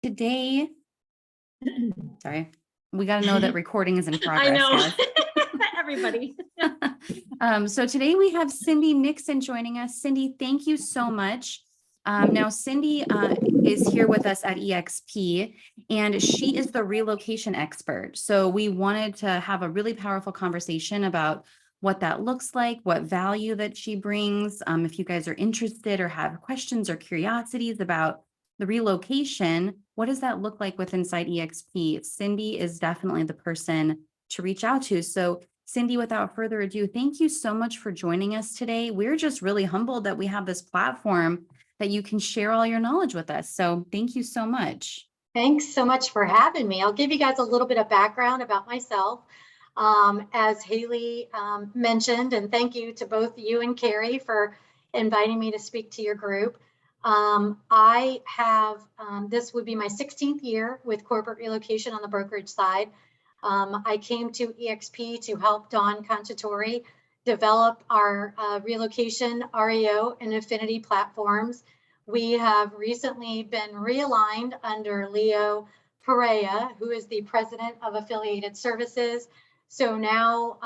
Today, sorry, we got to know that recording is in progress. I know. Guys. Everybody. So today we have Cindy Nixon joining us. Cindy, thank you so much. Now, Cindy is here with us at eXp, and she is the relocation expert. So we wanted to have a really powerful conversation about what that looks like, what value that she brings. If you guys are interested or have questions or curiosities about the relocation, what does that look like with inside eXp? Cindy is definitely the person to reach out to. So Cindy, without further ado, thank you so much for joining us today. We're just really humbled that we have this platform that you can share all your knowledge with us. So thank you so much. Thanks so much for having me. I'll give you guys a little bit of background about myself. As Haley mentioned, and thank you to both you and Carrie for inviting me to speak to your group. I have, this would be my 16th year with corporate relocation on the brokerage side. I came to eXp to help Dawn Conchatori develop our relocation, REO, and affinity platforms. We have recently been realigned under Leo Perea, who is the president of Affiliated Services. So now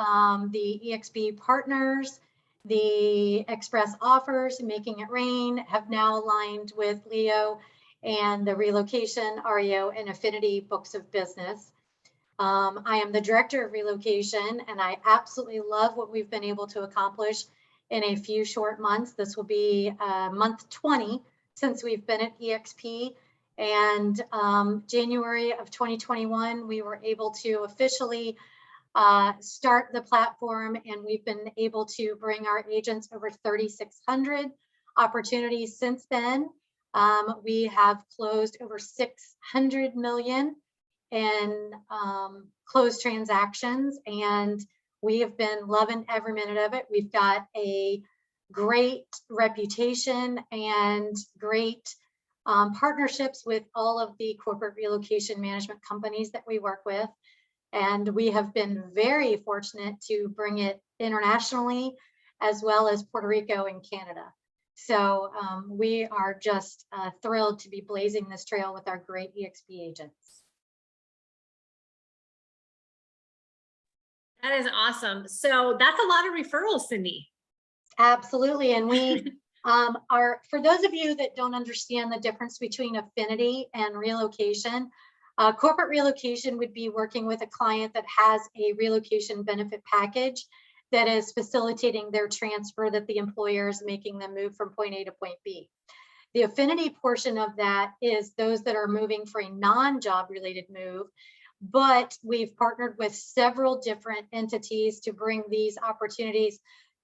the eXp partners, the express offers, Making It Rain, have now aligned with Leo and the relocation, REO, and affinity books of business. I am the director of relocation, and I absolutely love what we've been able to accomplish in a few short months. This will be month 20 since we've been at eXp, and January of 2021, we were able to officially start the platform, and we've been able to bring our agents over 3,600 opportunities since then. We have closed over 600 million in closed transactions, and we have been loving every minute of it. We've got a great reputation and great partnerships with all of the corporate relocation management companies that we work with. And we have been very fortunate to bring it internationally, as well as Puerto Rico and Canada. So we are just thrilled to be blazing this trail with our great eXp agents. That is awesome. So that's a lot of referrals, Cindy. Absolutely. And we are, for those of you that don't understand the difference between affinity and relocation, corporate relocation would be working with a client that has a relocation benefit package that is facilitating their transfer, that the employer is making them move from point A to point B. The affinity portion of that is those that are moving for a non-job related move, but we've partnered with several different entities to bring these opportunities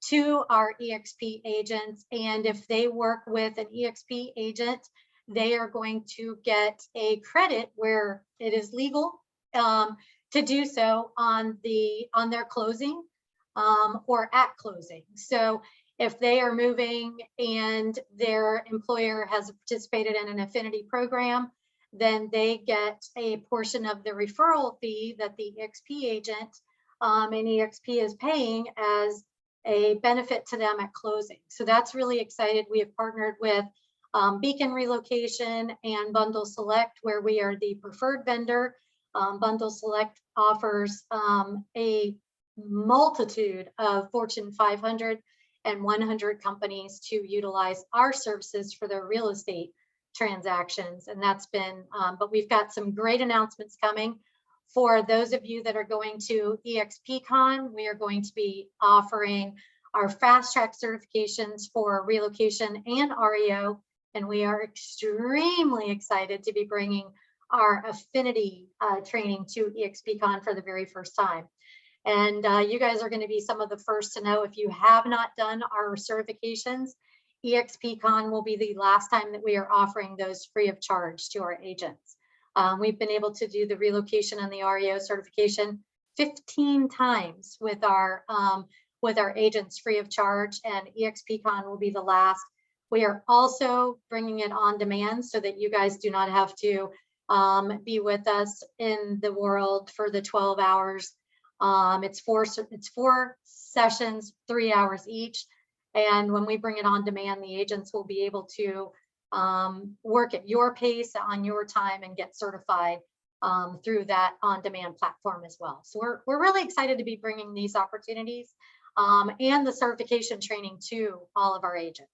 to our eXp agents. And if they work with an eXp agent, they are going to get a credit where it is legal to do so on their closing or at closing. So if they are moving and their employer has participated in an affinity program, then they get a portion of the referral fee that the eXp agent and eXp is paying as a benefit to them at closing. So that's really excited. We have partnered with Beacon Relocation and Bundle Select, where we are the preferred vendor. Bundle Select offers a multitude of Fortune 500 and 100 companies to utilize our services for their real estate transactions. And that's been, but we've got some great announcements coming. For those of you that are going to eXpCon, we are going to be offering our fast track certifications for relocation and REO. And we are extremely excited to be bringing our affinity training to eXpCon for the very first time. And you guys are going to be some of the first to know. If you have not done our certifications, eXpCon will be the last time that we are offering those free of charge to our agents. We've been able to do the relocation and the REO certification 15 times with our agents free of charge, and eXpCon will be the last. We are also bringing it on demand so that you guys do not have to be with us in the world for the 12 hours. It's four sessions, 3 hours each. And when we bring it on demand, the agents will be able to work at your pace on your time and get certified through that on-demand platform as well. So we're really excited to be bringing these opportunities and the certification training to all of our agents.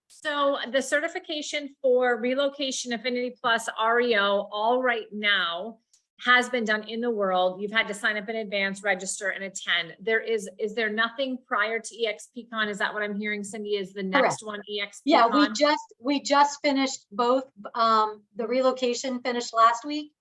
So the certification for Relocation, Affinity Plus, REO, all right now has been done in the world. You've had to sign up in advance, register, and attend. Is there nothing prior to eXpCon? Is that what I'm hearing, Cindy? Is the next one eXpCon? Yeah, we just finished both. The Relocation finished last week,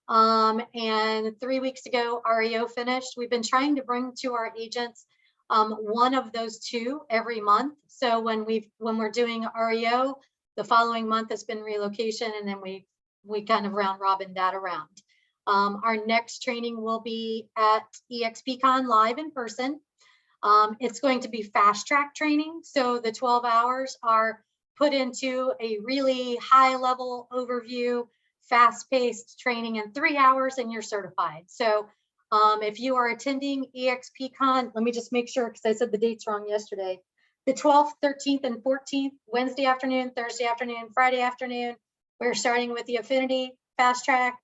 and 3 weeks ago REO finished. We've been trying to bring to our agents one of those two every month. So when we're doing REO, the following month has been Relocation, and then we kind of round robin that around. Our next training will be at eXpCon live in person. It's going to be fast track training. So the 12 hours are put into a really high level overview, fast paced training in 3 hours, and you're certified. So if you are attending eXpCon, let me just make sure, because I said the dates wrong yesterday. The 12th, 13th, and 14th, Wednesday afternoon, Thursday afternoon, Friday afternoon, we're starting with the Affinity fast track.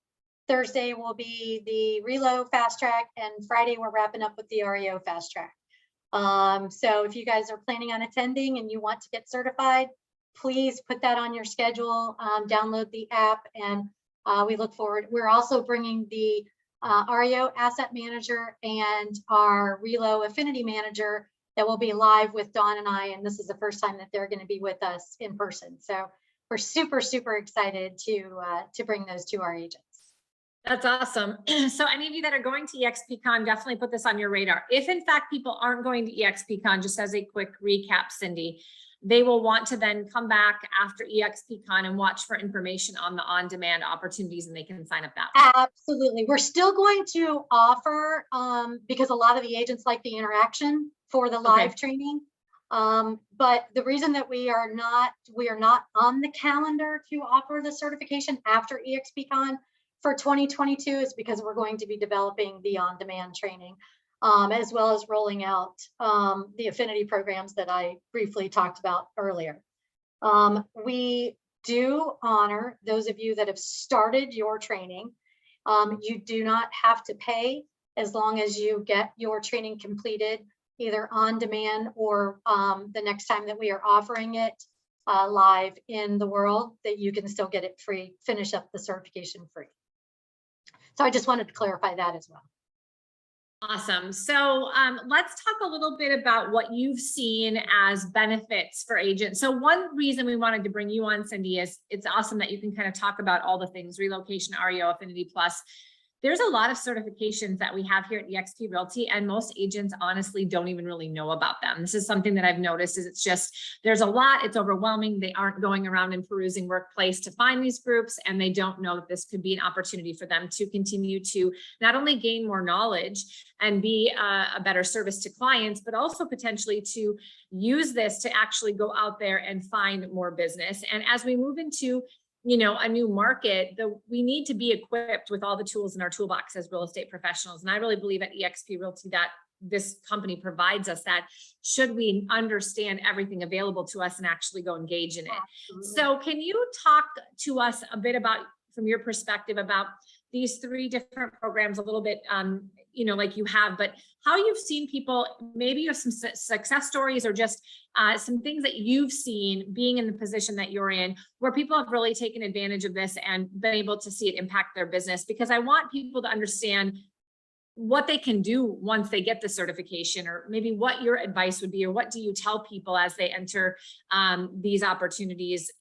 Thursday will be the Relo fast track, and Friday we're wrapping up with the REO fast track. So if you guys are planning on attending and you want to get certified, please put that on your schedule, download the app, and we look forward. We're also bringing the REO Asset Manager and our Relo Affinity Manager that will be live with Dawn and I, and this is the first time that they're going to be with us in person. So we're super, super excited to bring those to our agents. That's awesome. So any of you that are going to eXpCon, definitely put this on your radar. If in fact people aren't going to eXpCon, just as a quick recap, Cindy, they will want to then come back after eXpCon and watch for information on the on-demand opportunities, and they can sign up that way. Absolutely. We're still going to offer, because a lot of the agents like the interaction for the live training. But the reason that we are not on the calendar to offer the certification after eXpCon for 2022 is because we're going to be developing the on-demand training, as well as rolling out the affinity programs that I briefly talked about earlier. We do honor those of you that have started your training. You do not have to pay as long as you get your training completed, either on demand or the next time that we are offering it live in the world, that you can still get it free, finish up the certification free. So I just wanted to clarify that as well. Awesome. So let's talk a little bit about what you've seen as benefits for agents. So one reason we wanted to bring you on, Cindy, is it's awesome that you can kind of talk about all the things: Relocation, REO, Affinity Plus. There's a lot of certifications that we have here at eXp Realty, and most agents honestly don't even really know about them. This is something that I've noticed, is it's just, there's a lot, it's overwhelming. They aren't going around and perusing Workplace to find these groups, and they don't know that this could be an opportunity for them to continue to not only gain more knowledge and be a better service to clients, but also potentially to use this to actually go out there and find more business. And as we move into a new market, we need to be equipped with all the tools in our toolbox as real estate professionals. And I really believe at eXp Realty that this company provides us that, should we understand everything available to us and actually go engage in it. Absolutely. So can you talk to us a bit about, from your perspective, about these 3 different programs, a little bit, like you have, but how you've seen people, maybe you have some success stories, or just some things that you've seen being in the position that you're in, where people have really taken advantage of this and been able to see it impact their business. Because I want people to understand what they can do once they get the certification, or maybe what your advice would be, or what do you tell people as they enter these opportunities,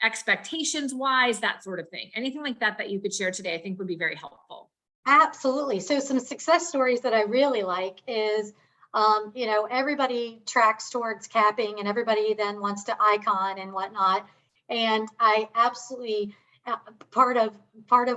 expectations wise, that sort of thing. Anything like that you could share today, I think would be very helpful. Absolutely. So some success stories that I really like is, everybody tracks towards capping, and everybody then wants to icon and whatnot. And I absolutely, part of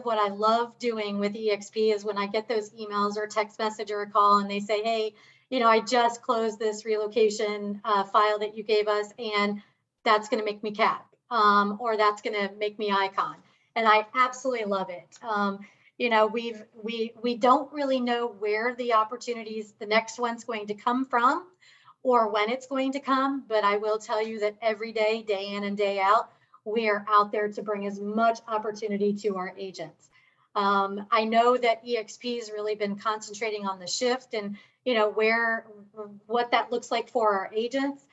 what I love doing with eXp is when I get those emails or text message or a call, and they say, hey, I just closed this relocation file that you gave us, and that's going to make me cap, or that's going to make me icon. And I absolutely love it. We don't really know where the opportunities, the next one's going to come from, or when it's going to come, but I will tell you that every day, day in and day out, we are out there to bring as much opportunity to our agents. I know that eXp has really been concentrating on the shift and, you know, what that looks like for our agents.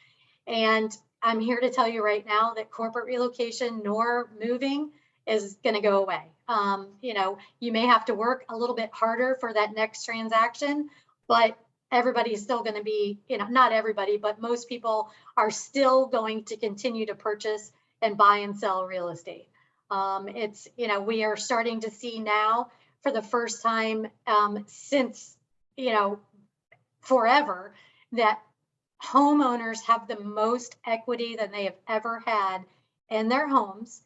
And I'm here to tell you right now that corporate relocation nor moving is going to go away. You know, you may have to work a little bit harder for that next transaction, but everybody's still going to be, you know, not everybody, but most people are still going to continue to purchase and buy and sell real estate. It's, you know, we are starting to see now for the first time since, you know, forever, that homeowners have the most equity than they have ever had in their homes.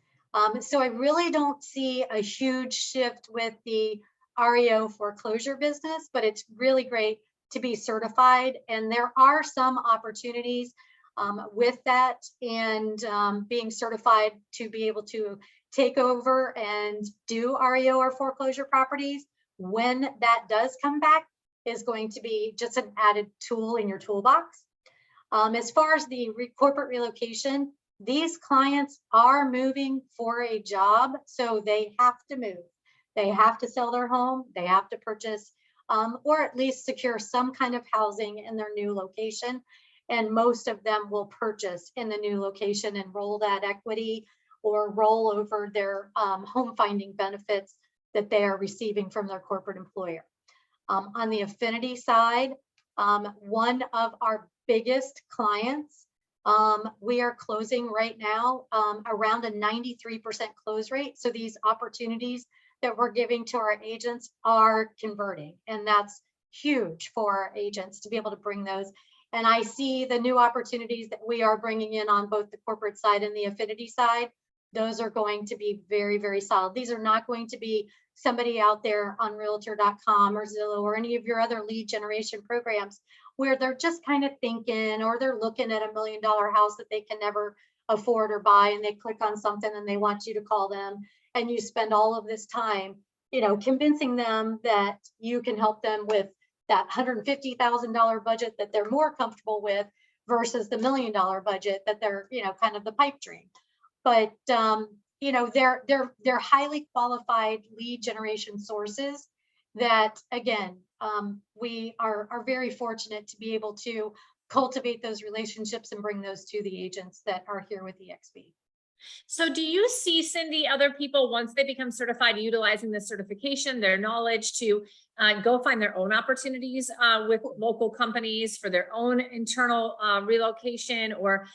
So I really don't see a huge shift with the REO foreclosure business, but it's really great to be certified. And there are some opportunities with that and being certified to be able to take over and do REO or foreclosure properties when that does come back is going to be just an added tool in your toolbox. As far as the corporate relocation, these clients are moving for a job, so they have to move. They have to sell their home, they have to purchase, or at least secure some kind of housing in their new location. And most of them will purchase in the new location and roll that equity or roll over their home finding benefits that they are receiving from their corporate employer. On the affinity side, one of our biggest clients, we are closing right now around a 93% close rate. So these opportunities that we're giving to our agents are converting, and that's huge for our agents to be able to bring those. And I see the new opportunities that we are bringing in on both the corporate side and the affinity side. Those are going to be very, very solid. These are not going to be somebody out there on realtor.com or Zillow or any of your other lead generation programs where they're just kind of thinking, or they're looking at $1 million house that they can never afford or buy, and they click on something and they want you to call them, and you spend all of this time, you know, convincing them that you can help them with that $150,000 budget that they're more comfortable with versus the $1 million budget that they're, you know, kind of the pipe dream. But you know, they're highly qualified lead generation sources that, again, we are very fortunate to be able to cultivate those relationships and bring those to the agents that are here with eXp. So do you see, Cindy, other people, once they become certified, utilizing the certification, their knowledge to go find their own opportunities with local companies for their own internal relocation, or,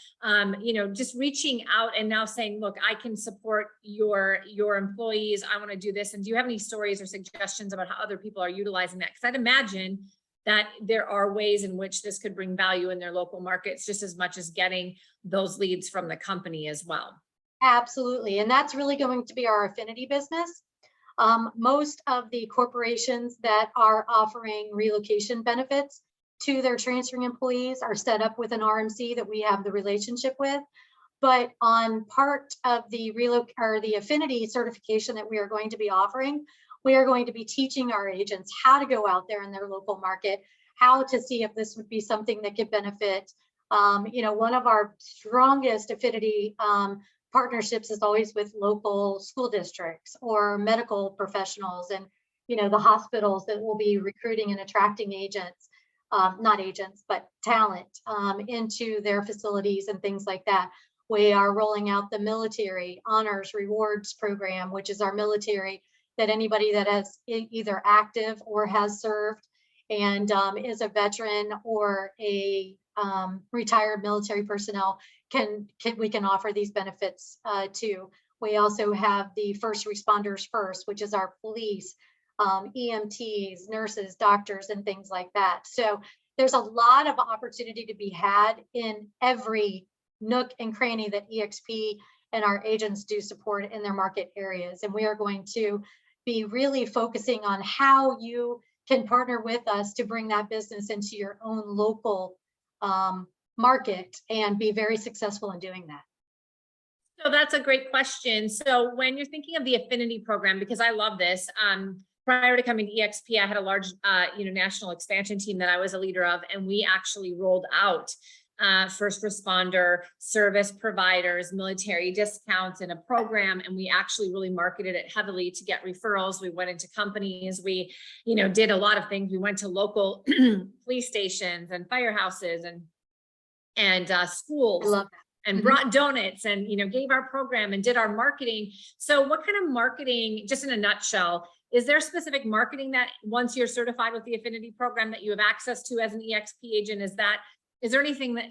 you know, just reaching out and now saying, look, I can support your employees. I want to do this. And do you have any stories or suggestions about how other people are utilizing that? Because I'd imagine that there are ways in which this could bring value in their local markets just as much as getting those leads from the company as well. Absolutely. And that's really going to be our affinity business. Most of the corporations that are offering relocation benefits to their transferring employees are set up with an RMC that we have the relationship with. But on part of the affinity certification that we are going to be offering, we are going to be teaching our agents how to go out there in their local market, how to see if this would be something that could benefit. You know, one of our strongest affinity partnerships is always with local school districts or medical professionals, and, you know, the hospitals that will be recruiting and attracting agents, not agents, but talent into their facilities and things like that. We are rolling out the military honors rewards program, which is our military, that anybody that has either active or has served and is a veteran or a retired military personnel we can offer these benefits to. We also have the first responders first, which is our police, EMTs, nurses, doctors, and things like that. So there's a lot of opportunity to be had in every nook and cranny that eXp and our agents do support in their market areas. And we are going to be really focusing on how you can partner with us to bring that business into your own local market and be very successful in doing that. So that's a great question. So when you're thinking of the affinity program, because I love this, prior to coming to eXp, I had a large, national expansion team that I was a leader of, and we actually rolled out first responder service providers, military discounts in a program. And we actually really marketed it heavily to get referrals. We went into companies, we, did a lot of things. We went to local police stations and firehouses and schools. I love that. And brought donuts and, gave our program and did our marketing. So what kind of marketing, just in a nutshell, is there specific marketing that once you're certified with the affinity program that you have access to as an eXp agent? Is there anything that,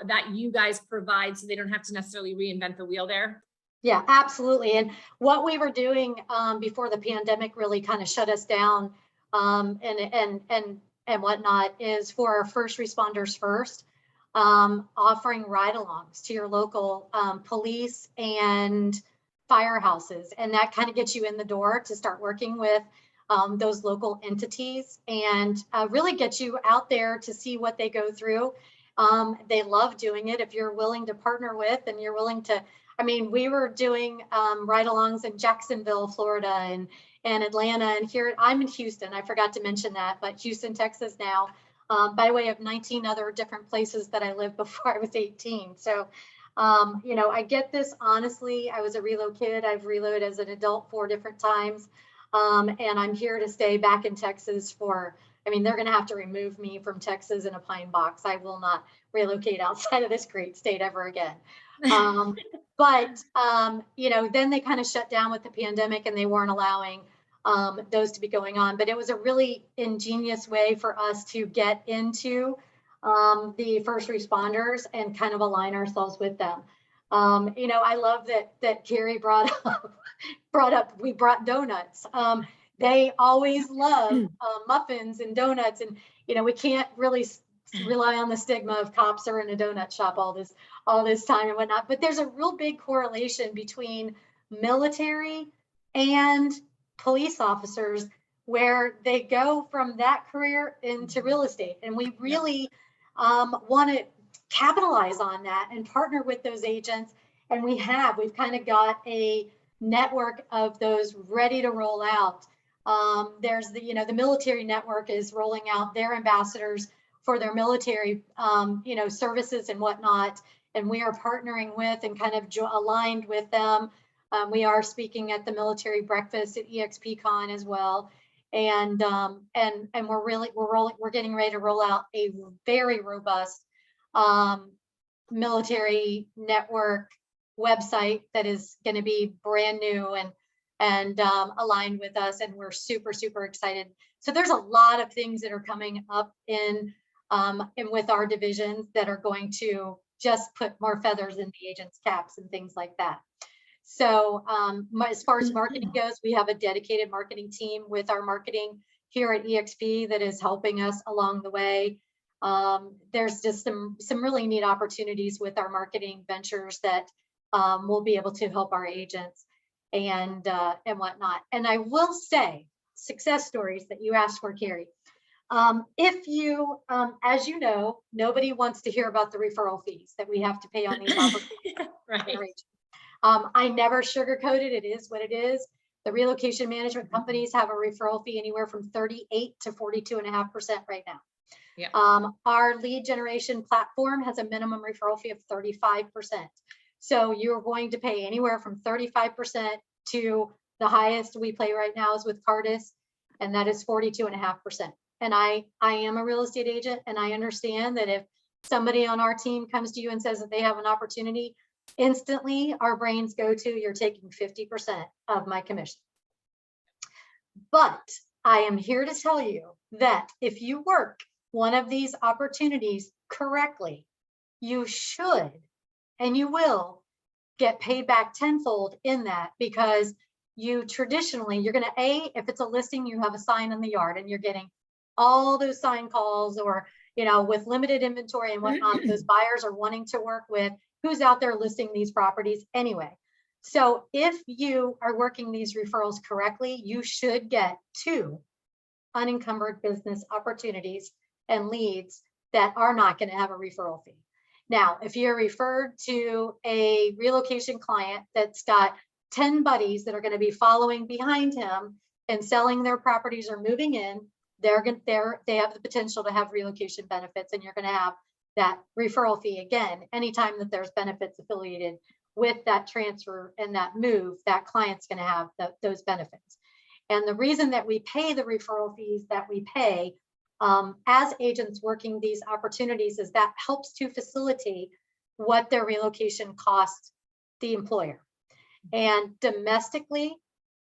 that you guys provide so they don't have to necessarily reinvent the wheel there? Yeah, absolutely. And what we were doing before the pandemic really kind of shut us down and whatnot is for our first responders first, offering ride-alongs to your local police and firehouses. And that kind of gets you in the door to start working with those local entities and really get you out there to see what they go through. They love doing it if you're willing to partner with and you're willing to. I mean, we were doing ride-alongs in Jacksonville, Florida, and Atlanta, and here I'm in Houston. I forgot to mention that, but Houston, Texas now, by way of 19 other different places that I lived before I was 18. So, I get this honestly. I was a relo kid. I've reloaded as an adult 4 different times, and I'm here to stay back in Texas for. I mean, they're going to have to remove me from Texas in a pine box. I will not relocate outside of this great state ever again. But then they kind of shut down with the pandemic and they weren't allowing those to be going on. But it was a really ingenious way for us to get into the first responders and kind of align ourselves with them. I love that Carrie brought up we brought donuts. They always love muffins and donuts, and we can't really rely on the stigma of cops are in a donut shop all this time and whatnot. But there's a real big correlation between military and police officers where they go from that career into real estate, and we really want to capitalize on that and partner with those agents. And we've kind of got a network of those ready to roll out. There's the military network is rolling out their ambassadors for their military, services and whatnot. And we are partnering with and kind of aligned with them. We are speaking at the military breakfast at eXpCon as well. And we're getting ready to roll out a very robust military network website that is going to be brand new and aligned with us, and we're super, super excited. So there's a lot of things that are coming up in with our divisions that are going to just put more feathers in the agents' caps and things like that. So as far as marketing goes, we have a dedicated marketing team with our marketing here at eXp that is helping us along the way. There's just some really neat opportunities with our marketing ventures that we'll be able to help our agents and whatnot. And I will say, success stories that you asked for, Carrie. If you, as you know, nobody wants to hear about the referral fees that we have to pay on these opportunities. Right. I never sugarcoat it. It is what it is. The relocation management companies have a referral fee anywhere from 38 to 42.5% right now. Yeah. Our lead generation platform has a minimum referral fee of 35%. So you're going to pay anywhere from 35% to the highest we play right now is with Cardis, and that is 42.5%. And I am a real estate agent, and I understand that if somebody on our team comes to you and says that they have an opportunity, instantly our brains go to, you're taking 50% of my commission. But I am here to tell you that if you work one of these opportunities correctly, you should and you will get paid back tenfold in that, because you traditionally, you're going to, if it's a listing, you have a sign in the yard and you're getting all those sign calls, or, with limited inventory and whatnot, those buyers are wanting to work with who's out there listing these properties anyway. So if you are working these referrals correctly, you should get 2 unencumbered business opportunities and leads that are not going to have a referral fee. Now, if you're referred to a relocation client that's got 10 buddies that are going to be following behind him and selling their properties or moving in, they have the potential to have relocation benefits, and you're going to have that referral fee again. Anytime that there's benefits affiliated with that transfer and that move, that client's going to have those benefits. And the reason that we pay the referral fees that we pay as agents working these opportunities is that helps to facilitate what their relocation costs the employer. And domestically,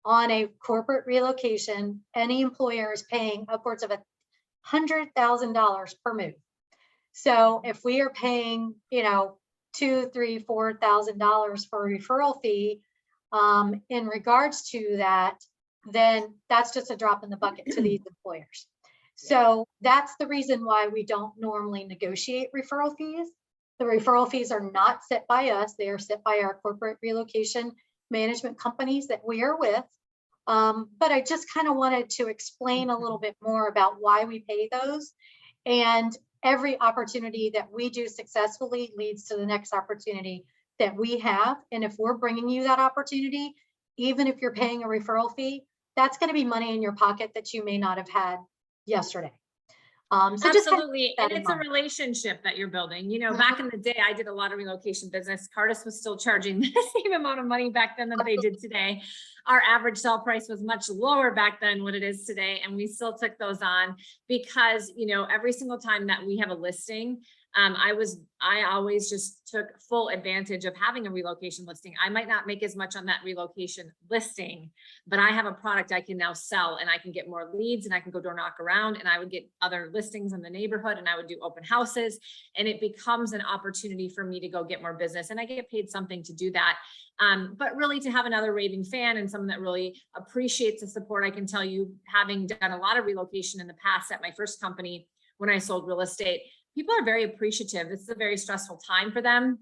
on a corporate relocation, any employer is paying upwards of $100,000 per move. So if we are paying, $2,000, $3,000, $4,000 for a referral fee, in regards to that, then that's just a drop in the bucket to these employers. So that's the reason why we don't normally negotiate referral fees. The referral fees are not set by us. They are set by our corporate relocation management companies that we are with. But I just kind of wanted to explain a little bit more about why we pay those. And every opportunity that we do successfully leads to the next opportunity that we have. And if we're bringing you that opportunity, even if you're paying a referral fee, that's going to be money in your pocket that you may not have had yesterday. So absolutely. Just and it's a relationship that you're building. Back in the day, I did a lot of relocation business. Cardis was still charging the same amount of money back then that they did today. Our average sell price was much lower back then what it is today. And we still took those on because, every single time that we have a listing, I always just took full advantage of having a relocation listing. I might not make as much on that relocation listing, but I have a product I can now sell, and I can get more leads, and I can go door knock around, and I would get other listings in the neighborhood, and I would do open houses, and it becomes an opportunity for me to go get more business, and I get paid something to do that. But really to have another raving fan and someone that really appreciates the support. I can tell you, having done a lot of relocation in the past at my first company, when I sold real estate, people are very appreciative. This is a very stressful time for them.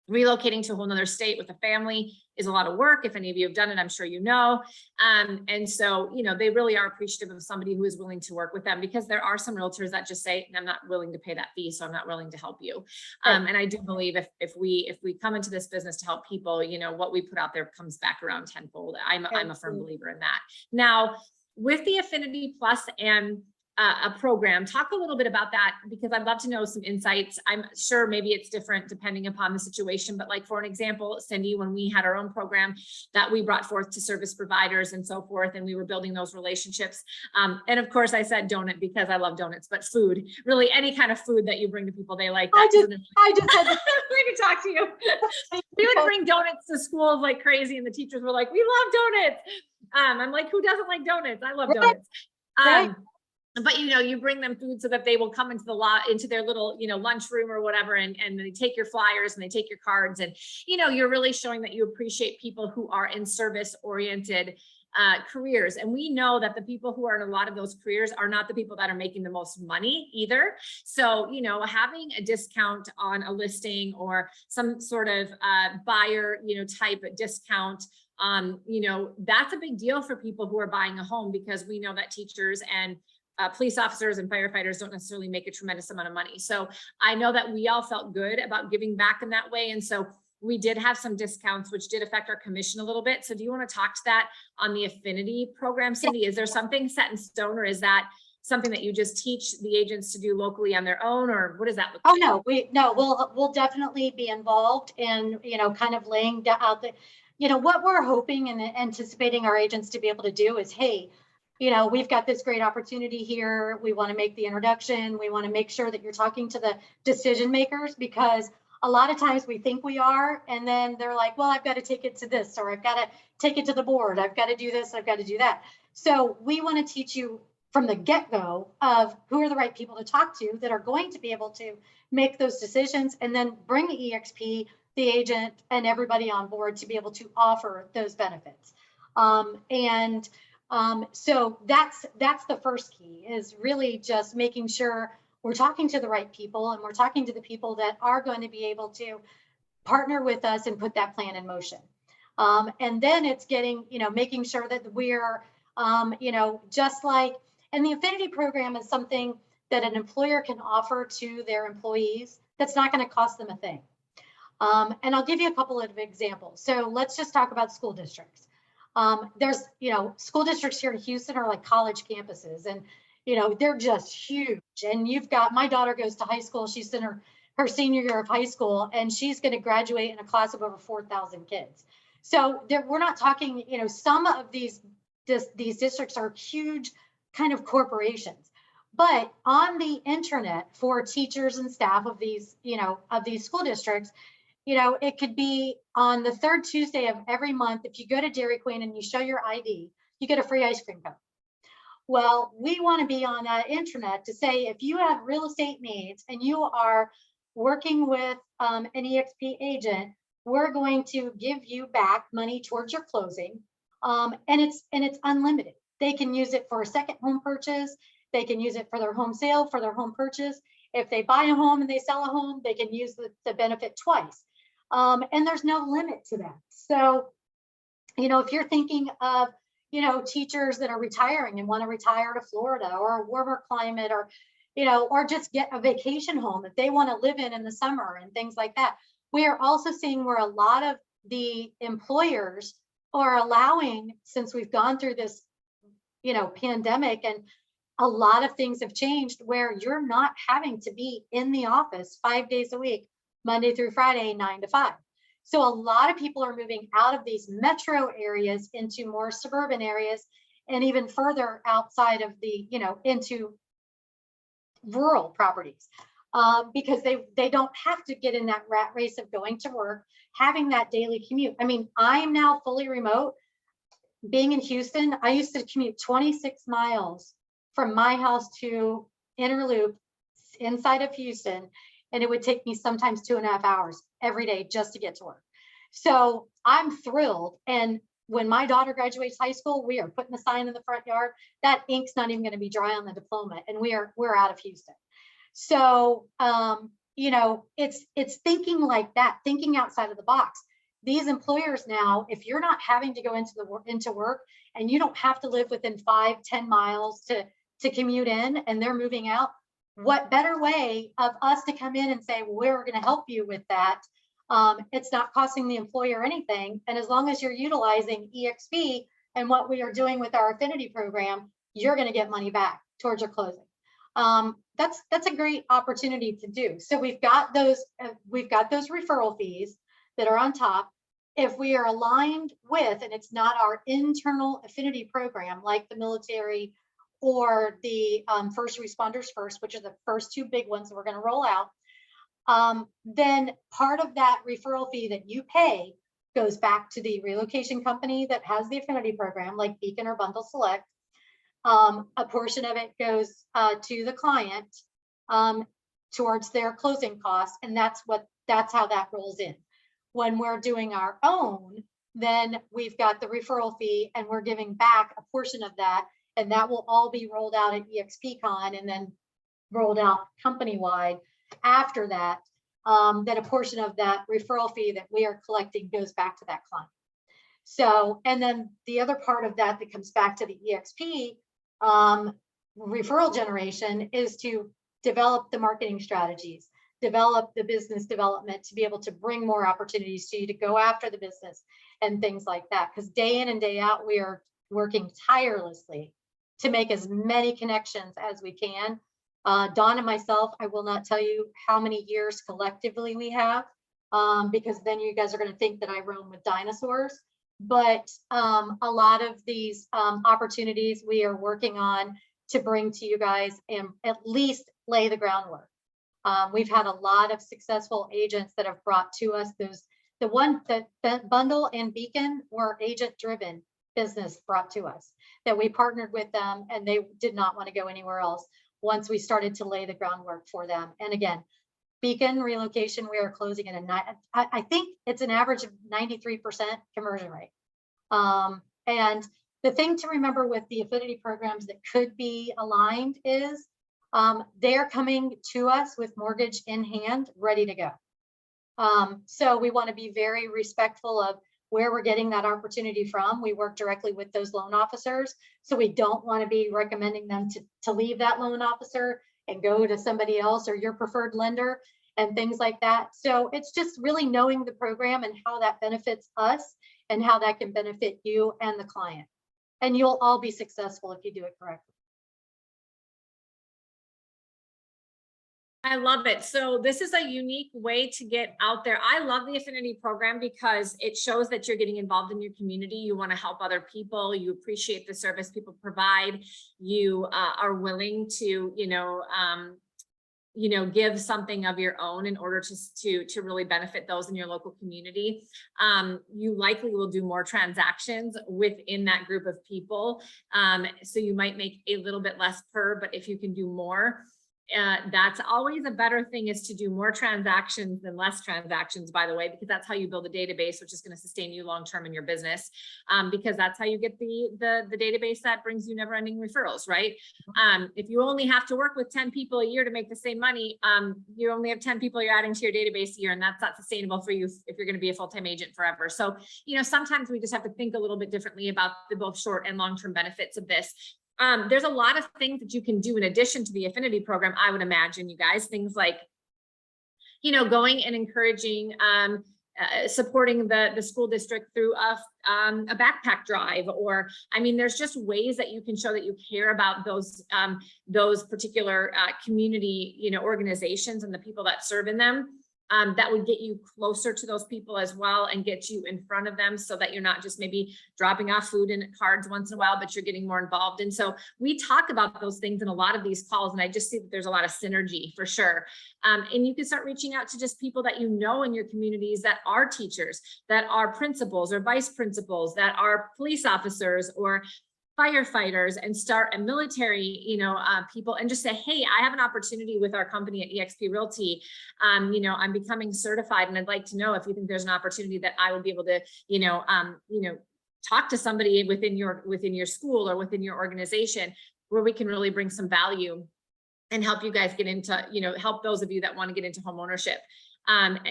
Relocating to a whole nother state with a family is a lot of work. If any of you have done it, I'm sure you know. And so, they really are appreciative of somebody who is willing to work with them, because there are some realtors that just say, I'm not willing to pay that fee, so I'm not willing to help you. And I do believe if we come into this business to help people, what we put out there comes back around tenfold. I'm a firm believer in that. Now, with the Affinity Plus and a program, talk a little bit about that, because I'd love to know some insights. I'm sure maybe it's different depending upon the situation, but like, for an example, Cindy, when we had our own program that we brought forth to service providers and so forth, and we were building those relationships. And of course I said donut because I love donuts, but food, really any kind of food that you bring to people, they like that. I just had to to talk to you. We would bring donuts to schools like crazy, and the teachers were like, we love donuts. I'm like, who doesn't like donuts? I love donuts. But you bring them food so that they will come into into their little, lunchroom or whatever, and they take your flyers and they take your cards, and you're really showing that you appreciate people who are in service oriented careers. And we know that the people who are in a lot of those careers are not the people that are making the most money either. So, having a discount on a listing or some sort of buyer, type discount, that's a big deal for people who are buying a home, because we know that teachers and police officers and firefighters don't necessarily make a tremendous amount of money. So I know that we all felt good about giving back in that way. And so we did have some discounts, which did affect our commission a little bit. So do you want to talk to that on the Affinity program, Cindy? Is there something set in stone, or is that something that you just teach the agents to do locally on their own, or what does that look like? We'll definitely be involved in, kind of laying out the, what we're hoping and anticipating our agents to be able to do is, hey, we've got this great opportunity here. We want to make the introduction. We want to make sure that you're talking to the decision makers, because a lot of times we think we are, and then they're like, well, I've got to take it to this, or I've got to take it to the board. I've got to do this. I've got to do that. So we want to teach you from the get-go of who are the right people to talk to that are going to be able to make those decisions, and then bring the eXp, the agent, and everybody on board to be able to offer those benefits. So that's the first key, is really just making sure we're talking to the right people, and we're talking to the people that are going to be able to partner with us and put that plan in motion. And then it's getting, making sure that we're, just like, and the Affinity program is something that an employer can offer to their employees that's not going to cost them a thing. And I'll give you a couple of examples. So let's just talk about school districts. There's, school districts here in Houston are like college campuses, and, they're just huge. And you've got, my daughter goes to high school. She's in her senior year of high school, and she's going to graduate in a class of over 4,000 kids. So we're not talking, some of these districts are huge kind of corporations. But on the internet for teachers and staff of these, of these school districts, it could be on the third Tuesday of every month. If you go to Dairy Queen and you show your ID, you get a free ice cream cone. Well, we want to be on that internet to say, if you have real estate needs and you are working with an eXp agent, we're going to give you back money towards your closing. And it's unlimited. They can use it for a second home purchase. They can use it for their home sale, for their home purchase. If they buy a home and they sell a home, they can use the benefit twice. And there's no limit to that. So, if you're thinking of, teachers that are retiring and want to retire to Florida or a warmer climate, or, or just get a vacation home that they want to live in the summer and things like that. We are also seeing where a lot of the employers are allowing, since we've gone through this, pandemic, and a lot of things have changed, where you're not having to be in the office 5 days a week, Monday through Friday, 9 to 5. So a lot of people are moving out of these metro areas into more suburban areas, and even further outside of the, into rural properties, because they don't have to get in that rat race of going to work, having that daily commute. I mean, I am now fully remote. Being in Houston, I used to commute 26 miles from my house to Inner Loop inside of Houston, and it would take me sometimes 2.5 hours every day just to get to work. So I'm thrilled. And when my daughter graduates high school, we are putting a sign in the front yard. That ink's not even going to be dry on the diploma, and we're out of Houston. So it's thinking like that, thinking outside of the box. These employers now, if you're not having to go into work, and you don't have to live within 5-10 miles to commute in, and they're moving out, what better way of us to come in and say, well, we're going to help you with that. It's not costing the employer anything. And as long as you're utilizing eXp and what we are doing with our affinity program, you're going to get money back towards your closing. That's a great opportunity to do. So we've got those referral fees that are on top. If we are aligned with, and it's not our internal affinity program like the military or the first responders first, which are the first two big ones that we're going to roll out, then part of that referral fee that you pay goes back to the relocation company that has the affinity program, like Beacon or Bundle Select. A portion of it goes to the client towards their closing costs, and that's how that rolls in. When we're doing our own, then we've got the referral fee, and we're giving back a portion of that, and that will all be rolled out at eXpCon and then rolled out company-wide after that. That a portion of that referral fee that we are collecting goes back to that client. So, and then the other part of that comes back to the eXp referral generation is to develop the marketing strategies, develop the business development to be able to bring more opportunities to you to go after the business and things like that. Because day in and day out, we are working tirelessly to make as many connections as we can. Dawn and myself, I will not tell you how many years collectively we have, because then you guys are going to think that I roam with dinosaurs. But a lot of these opportunities we are working on to bring to you guys and at least lay the groundwork. We've had a lot of successful agents that have brought to us the one that Bundle and Beacon were agent driven business brought to us, that we partnered with them and they did not want to go anywhere else once we started to lay the groundwork for them. And again, Beacon Relocation, we are closing in I think it's an average of 93% conversion rate. And the thing to remember with the affinity programs that could be aligned is they're coming to us with mortgage in hand, ready to go. So we want to be very respectful of where we're getting that opportunity from. We work directly with those loan officers. So we don't want to be recommending them to leave that loan officer and go to somebody else or your preferred lender and things like that. So it's just really knowing the program and how that benefits us and how that can benefit you and the client. And you'll all be successful if you do it correctly. I love it. So this is a unique way to get out there. I love the affinity program because it shows that you're getting involved in your community. You want to help other people. You appreciate the service people provide. You are willing to, give something of your own in order to really benefit those in your local community. You likely will do more transactions within that group of people. So you might make a little bit less per, but if you can do more, that's always a better thing, is to do more transactions than less transactions, by the way, because that's how you build a database, which is going to sustain you long-term in your business. Because that's how you get the database that brings you never-ending referrals, right? If you only have to work with 10 people a year to make the same money, you only have 10 people you're adding to your database a year, and that's not sustainable for you if you're going to be a full-time agent forever. So, sometimes we just have to think a little bit differently about the both short and long-term benefits of this. There's a lot of things that you can do in addition to the affinity program, I would imagine, you guys, things like, going and encouraging, supporting the school district through a backpack drive, or, there's just ways that you can show that you care about those particular community, organizations and the people that serve in them. That would get you closer to those people as well and get you in front of them, so that you're not just maybe dropping off food and cards once in a while, but you're getting more involved. And so we talk about those things in a lot of these calls, and I just see that there's a lot of synergy for sure. And you can start reaching out to just people that in your communities that are teachers, that are principals or vice principals, that are police officers or firefighters, and start a military, people, and just say, hey, I have an opportunity with our company at eXp Realty. I'm becoming certified, and I'd like to know if you think there's an opportunity that I would be able to, talk to somebody within your school or within your organization, where we can really bring some value and help you guys get into, help those of you that want to get into home ownership.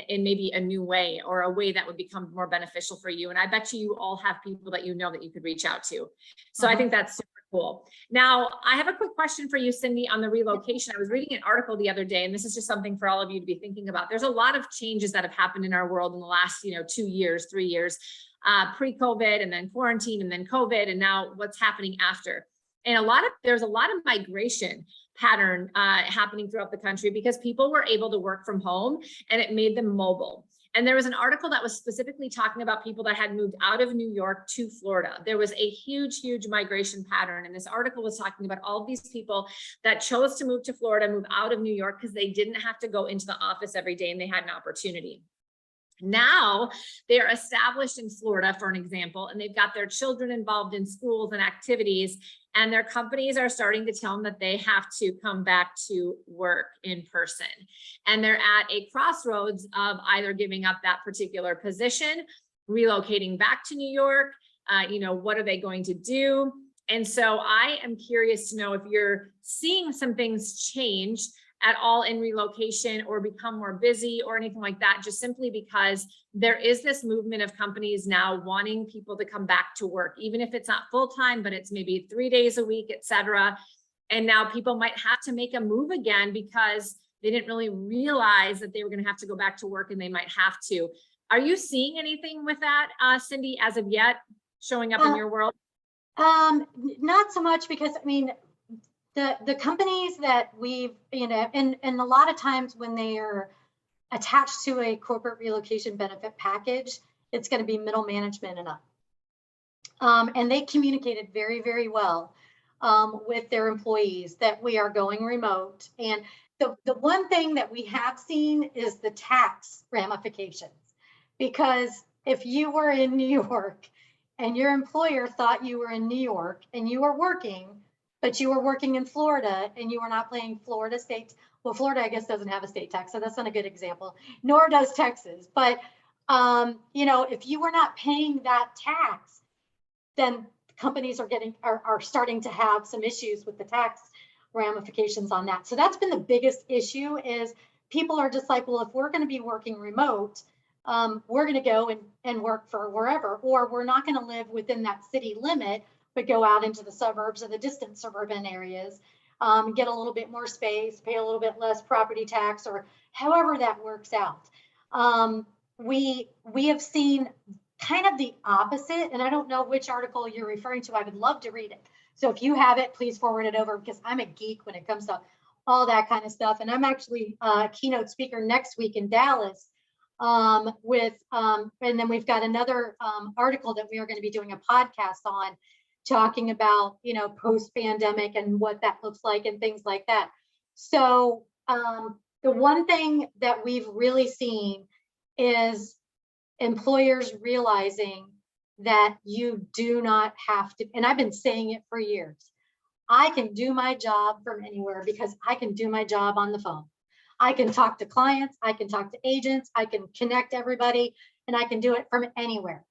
In maybe a new way, or a way that would become more beneficial for you. And I bet you all have people that that you could reach out to. So I think that's super cool. Now, I have a quick question for you, Cindy, on the relocation. I was reading an article the other day, and this is just something for all of you to be thinking about. There's a lot of changes that have happened in our world in the last, 2 years, 3 years, pre-COVID, and then quarantine, and then COVID, and now what's happening after. And there's a lot of migration pattern happening throughout the country, because people were able to work from home and it made them mobile. And there was an article that was specifically talking about people that had moved out of New York to Florida. There was a huge migration pattern. And this article was talking about all of these people that chose to move to Florida, move out of New York, because they didn't have to go into the office every day and they had an opportunity. Now they're established in Florida, for an example, and they've got their children involved in schools and activities, and their companies are starting to tell them that they have to come back to work in person. And they're at a crossroads of either giving up that particular position, relocating back to New York, what are they going to do? And so I am curious to know if you're seeing some things change at all in relocation, or become more busy or anything like that, just simply because there is this movement of companies now wanting people to come back to work, even if it's not full-time, but it's maybe 3 days a week, etc. And now people might have to make a move again because they didn't really realize that they were going to have to go back to work, and they might have to. Are you seeing anything with that, Cindy, as of yet, showing up in your world? Not so much, because the companies that we've, and a lot of times when they are attached to a corporate relocation benefit package, it's going to be middle management and up. And they communicated very, very well with their employees that we are going remote. And the one thing that we have seen is the tax ramifications, because if you were in New York and your employer thought you were in New York and you were working, but you were working in Florida and you were not paying Florida state. Well, Florida, I guess, doesn't have a state tax, so that's not a good example, nor does Texas. But, if you were not paying that tax, then companies are starting to have some issues with the tax ramifications on that. So that's been the biggest issue, is people are just like, well, if we're going to be working remote, we're going to go and work for wherever, or we're not going to live within that city limit, but go out into the suburbs or the distant suburban areas, get a little bit more space, pay a little bit less property tax, or however that works out. We have seen kind of the opposite. And I don't know which article you're referring to. I would love to read it. So if you have it, please forward it over, because I'm a geek when it comes to all that kind of stuff. And I'm actually a keynote speaker next week in Dallas and then we've got another article that we are going to be doing a podcast on, talking about, post-pandemic and what that looks like and things like that. So the one thing that we've really seen is employers realizing that you do not have to, and I've been saying it for years, I can do my job from anywhere because I can do my job on the phone. I can talk to clients, I can talk to agents, I can connect everybody, and I can do it from anywhere.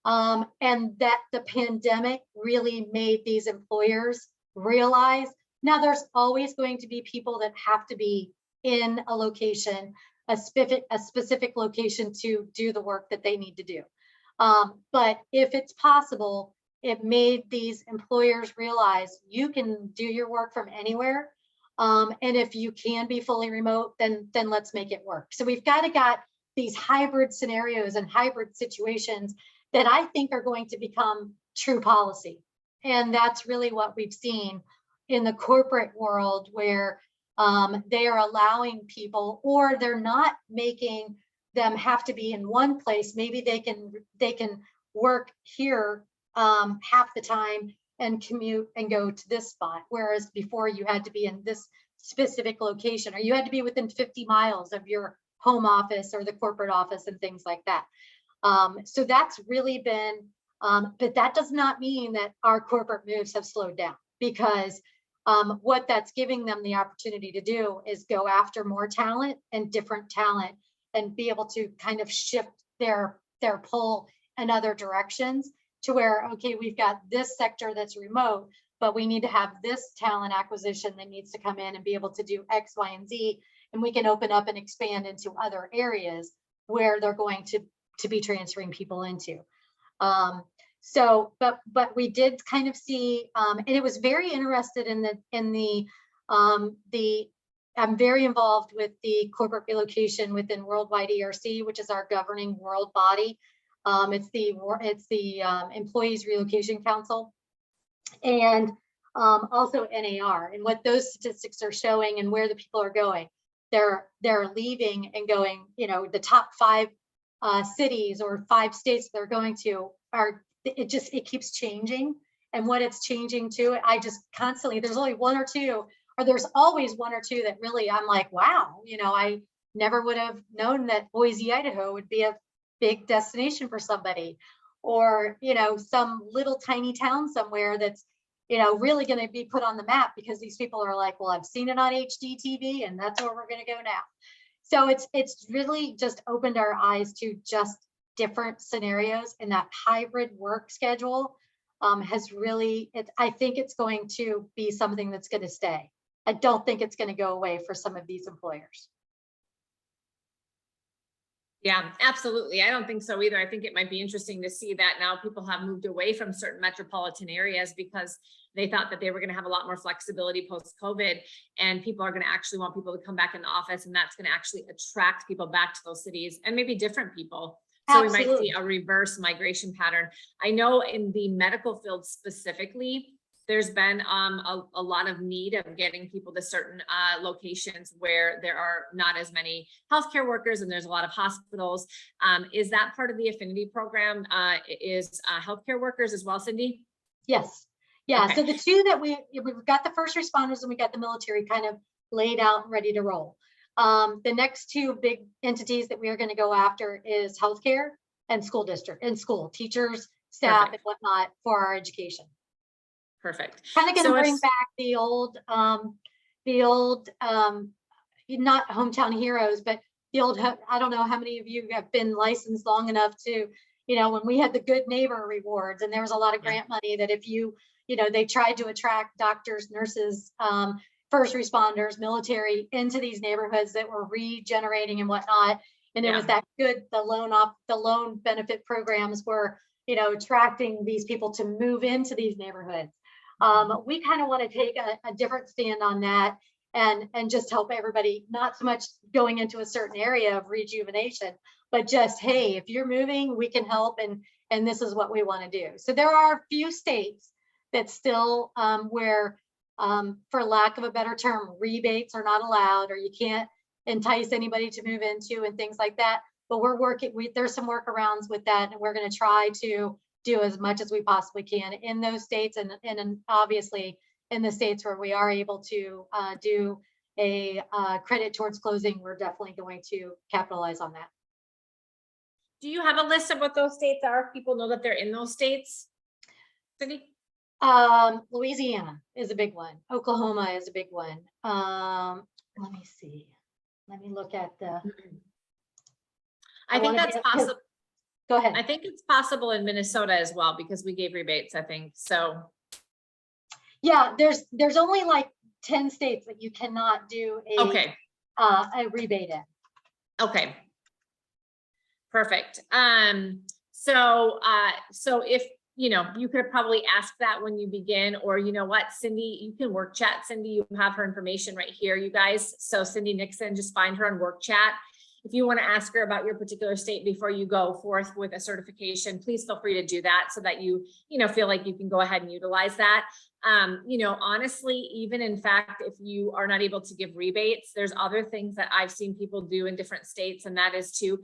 And that the pandemic really made these employers realize, now there's always going to be people that have to be in a location, a specific location to do the work that they need to do. But if it's possible, it made these employers realize you can do your work from anywhere. And if you can be fully remote, then let's make it work. So we've got these hybrid scenarios and hybrid situations that I think are going to become true policy. And that's really what we've seen in the corporate world, where they are allowing people, or they're not making them have to be in one place. Maybe they can work here half the time and commute and go to this spot. Whereas before you had to be in this specific location, or you had to be within 50 miles of your home office or the corporate office and things like that. So that's really been, but that does not mean that our corporate moves have slowed down, because what that's giving them the opportunity to do is go after more talent and different talent, and be able to kind of shift their pull in other directions, to where, okay, we've got this sector that's remote, but we need to have this talent acquisition that needs to come in and be able to do X, Y, and Z. And we can open up and expand into other areas where they're going to be transferring people into. So, but we did kind of see, and it was very interested I'm very involved with the corporate relocation within Worldwide ERC, which is our governing world body. It's the Employees Relocation Council, and also NAR. And what those statistics are showing and where the people are going, they're leaving and going, the top 5 cities or 5 states they're going to are, it keeps changing. And what it's changing to, I just constantly, there's only one or two, or there's always one or two that really I'm like, wow, I never would have known that Boise, Idaho would be a big destination for somebody, or some little tiny town somewhere that's really going to be put on the map, because these people are like, well, I've seen it on HGTV and that's where we're going to go now. So it's really just opened our eyes to just different scenarios, and that hybrid work schedule has really, I think it's going to be something that's going to stay. I don't think it's going to go away for some of these employers. Yeah, absolutely. I don't think so either. I think it might be interesting to see that now people have moved away from certain metropolitan areas because they thought that they were going to have a lot more flexibility post-COVID, and people are going to actually want people to come back in the office, and that's going to actually attract people back to those cities, and maybe different people. So we might see a reverse migration pattern. I know in the medical field specifically, there's been a lot of need of getting people to certain locations where there are not as many healthcare workers, and there's a lot of hospitals. Is that part of the affinity program? Is healthcare workers as well, Cindy? Yes. Yeah. Okay. So the two that we've got, the first responders and we got the military kind of laid out and ready to roll. The next two big entities that we are going to go after is healthcare and school district, and school teachers, staff, Perfect. and whatnot for our education. Perfect. Kind of going to bring back the old, not hometown heroes, but the old, I don't know how many of you have been licensed long enough to, when we had the good neighbor rewards, and there was a lot of grant money that if they tried to attract doctors, nurses, first responders, military into these neighborhoods that were regenerating and whatnot. And it was that good, the loan benefit programs were, attracting these people to move into these neighborhoods. We kind of want to take a different stand on that and just help everybody, not so much going into a certain area of rejuvenation, but just, hey, if you're moving, we can help, and this is what we want to do. So there are a few states that still where, for lack of a better term, rebates are not allowed, or you can't entice anybody to move into and things like that. But we're working, there's some workarounds with that, and we're going to try to do as much as we possibly can in those states, and obviously in the states where we are able to do a credit towards closing, we're definitely going to capitalize on that. Do you have a list of what those states are? If people know that they're in those states, Cindy? Louisiana is a big one. Oklahoma is a big one. Let me see. Let me look at the. I think that's possible. Go ahead. I think it's possible in Minnesota as well, because we gave rebates, I think. So yeah, there's only like 10 states that you cannot do a rebate in. Okay. Perfect. So if, you know, you could probably ask that when you begin, or you know what, Cindy, you can work chat Cindy, you have her information right here, you guys. So Cindy Nixon, just find her on work chat. If you want to ask her about your particular state before you go forth with a certification, please feel free to do that, so that you feel like you can go ahead and utilize that. Honestly, even in fact, if you are not able to give rebates, there's other things that I've seen people do in different states, and that is to,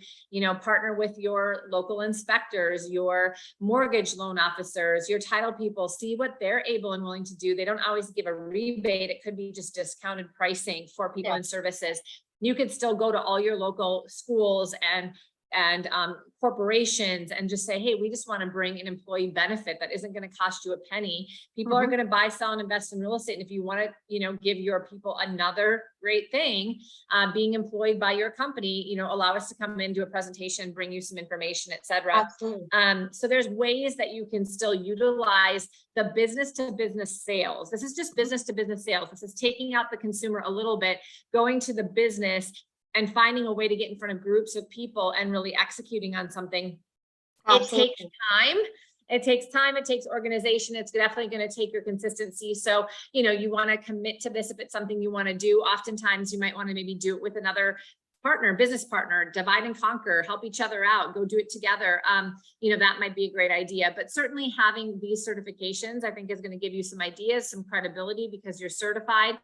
partner with your local inspectors, your mortgage loan officers, your title people, see what they're able and willing to do. They don't always give a rebate. It could be just discounted pricing for people and services. You could still go to all your local schools and corporations and just say, hey, we just want to bring an employee benefit that isn't going to cost you a penny. People are going to buy, sell, and invest in real estate. And if you want to, give your people another great thing, being employed by your company, allow us to come in, do a presentation, bring you some information, et cetera. Absolutely. So there's ways that you can still utilize the business to business sales. This is just business to business sales. This is taking out the consumer a little bit, going to the business and finding a way to get in front of groups of people and really executing on something. Absolutely. It takes time. It takes time. It takes organization. It's definitely going to take your consistency. So, you want to commit to this if it's something you want to do. Oftentimes you might want to maybe do it with another partner, business partner, divide and conquer, help each other out, go do it together. That might be a great idea, but certainly having these certifications, I think, is going to give you some ideas, some credibility, because you're certified,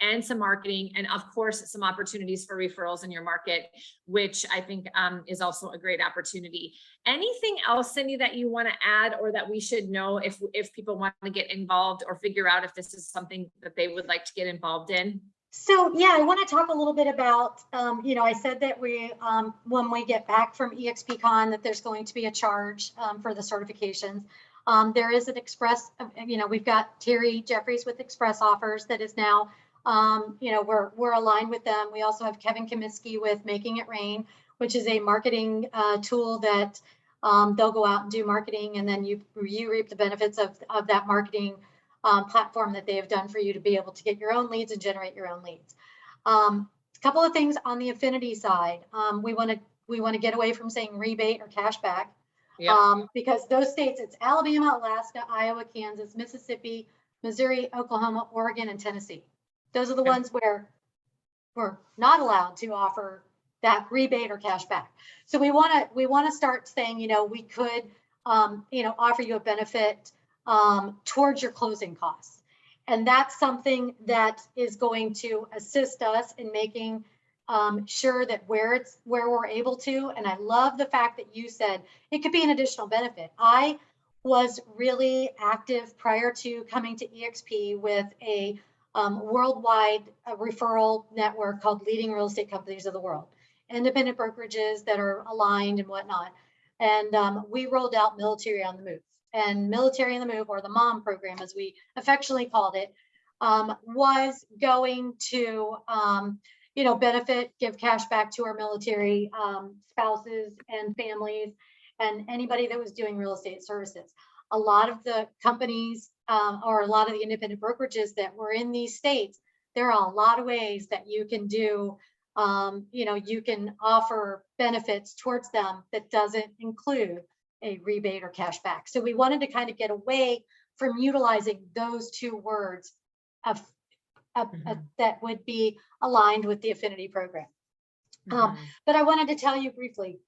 and some marketing, and of course, some opportunities for referrals in your market, which I think is also a great opportunity. Anything else, Cindy, that you want to add, or that we should know if people want to get involved or figure out if this is something that they would like to get involved in? So yeah, I want to talk a little bit about, I said that we, when we get back from eXpCon, that there's going to be a charge for the certifications. There is an express, we've got Terry Jeffries with Express Offers that is now, we're aligned with them. We also have Kevin Comiskey with Making It Rain, which is a marketing tool that they'll go out and do marketing, and then you reap the benefits of that marketing platform that they have done for you to be able to get your own leads and generate your own leads. A couple of things on the affinity side. We want to get away from saying rebate or cash back. Yep. Because those states, it's Alabama, Alaska, Iowa, Kansas, Mississippi, Missouri, Oklahoma, Oregon, and Tennessee. Those are the ones where we're not allowed to offer that rebate or cash back. So we want to start saying, we could, offer you a benefit towards your closing costs. And that's something that is going to assist us in making sure that where we're able to. And I love the fact that you said it could be an additional benefit. I was really active prior to coming to eXp with a worldwide referral network called Leading Real Estate Companies of the World, independent brokerages that are aligned and whatnot. And we rolled out Military on the Move. And Military on the Move, or the MOM program, as we affectionately called it, was going to benefit, give cash back to our military spouses and families and anybody that was doing real estate services. A lot of the companies or a lot of the independent brokerages that were in these states, there are a lot of ways that you can do, you can offer benefits towards them that doesn't include a rebate or cash back. So we wanted to kind of get away from utilizing those two words of that would be aligned with the affinity program. Mhm. But I wanted to tell you briefly,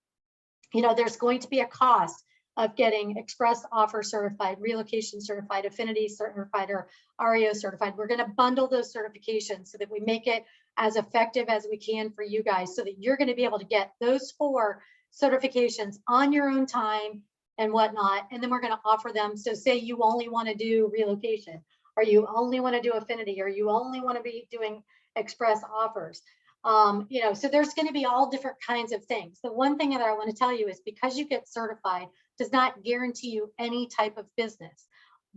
there's going to be a cost of getting express offer certified, relocation certified, affinity certified, or REO certified. We're going to bundle those certifications so that we make it as effective as we can for you guys, so that you're going to be able to get those 4 certifications on your own time and whatnot. And then we're going to offer them. So say you only want to do relocation, or you only want to do affinity, or you only want to be doing express offers. So there's going to be all different kinds of things. The one thing that I want to tell you is, because you get certified does not guarantee you any type of business.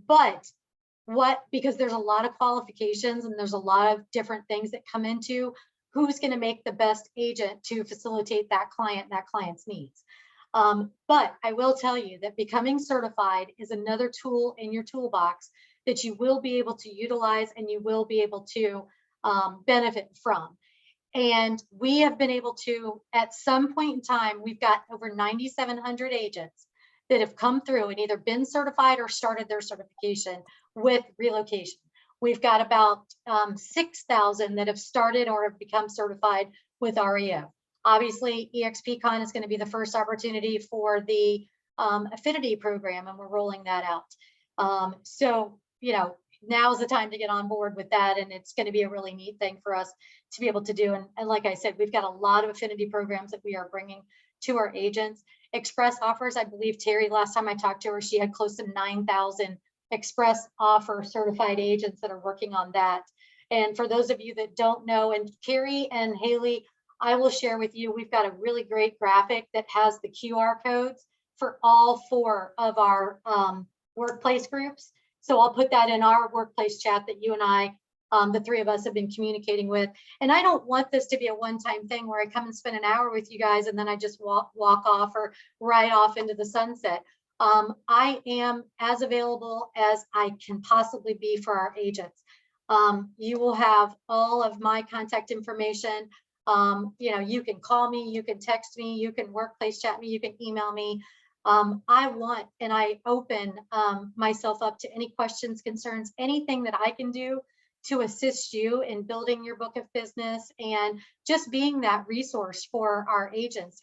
But because there's a lot of qualifications and there's a lot of different things that come into who's going to make the best agent to facilitate that client's needs. But I will tell you that becoming certified is another tool in your toolbox that you will be able to utilize and you will be able to benefit from. And we have been able to, at some point in time, we've got over 9,700 agents that have come through and either been certified or started their certification with relocation. We've got about 6,000 that have started or have become certified with REO. Obviously, eXpCon is going to be the first opportunity for the affinity program, and we're rolling that out. So, now's the time to get on board with that, and it's going to be a really neat thing for us to be able to do. And like I said, we've got a lot of affinity programs that we are bringing to our agents. Express offers, I believe Terry, last time I talked to her, she had close to 9,000 express offer certified agents that are working on that. And for those of you that don't know, and Carrie and Haley, I will share with you, we've got a really great graphic that has the QR codes for all 4 of our workplace groups. So I'll put that in our workplace chat that you and I, the 3 of us, have been communicating with. And I don't want this to be a one-time thing where I come and spend an hour with you guys and then I just walk off or ride off into the sunset. I am as available as I can possibly be for our agents. You will have all of my contact information. You can call me, you can text me, you can workplace chat me, you can email me. I open myself up to any questions, concerns, anything that I can do to assist you in building your book of business, and just being that resource for our agents.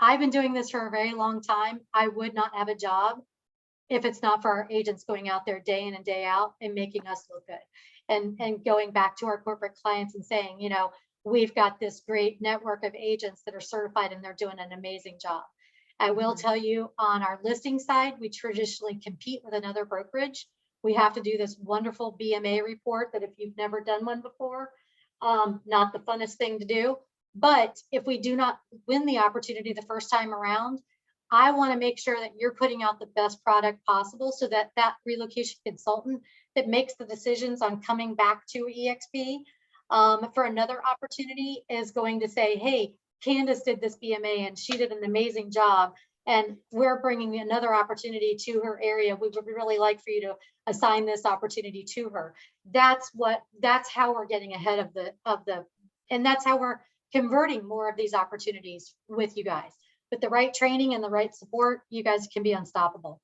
I've been doing this for a very long time. I would not have a job if it's not for our agents going out there day in and day out and making us look good, and going back to our corporate clients and saying, we've got this great network of agents that are certified and they're doing an amazing job. I will tell you, on our listing side, we traditionally compete with another brokerage. We have to do this wonderful BMA report that, if you've never done one before, not the funnest thing to do. But if we do not win the opportunity the first time around, I want to make sure that you're putting out the best product possible, so that that relocation consultant that makes the decisions on coming back to eXp for another opportunity is going to say, hey, Candace did this BMA and she did an amazing job, and we're bringing another opportunity to her area. We would really like for you to assign this opportunity to her. That's how we're getting ahead of the, and that's how we're converting more of these opportunities with you guys. With the right training and the right support, you guys can be unstoppable.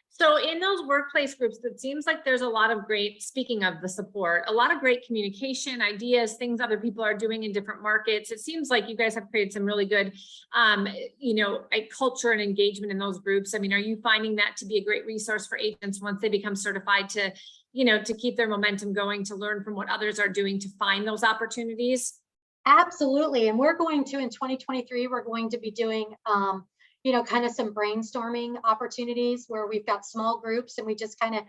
So in those workplace groups, it seems like there's a lot of great, speaking of the support, a lot of great communication, ideas, things other people are doing in different markets. It seems like you guys have created some really good, a culture and engagement in those groups. Are you finding that to be a great resource for agents once they become certified to, to keep their momentum going, to learn from what others are doing, to find those opportunities? Absolutely. And we're going to, in 2023, we're going to be doing, kind of some brainstorming opportunities where we've got small groups and we just kind of,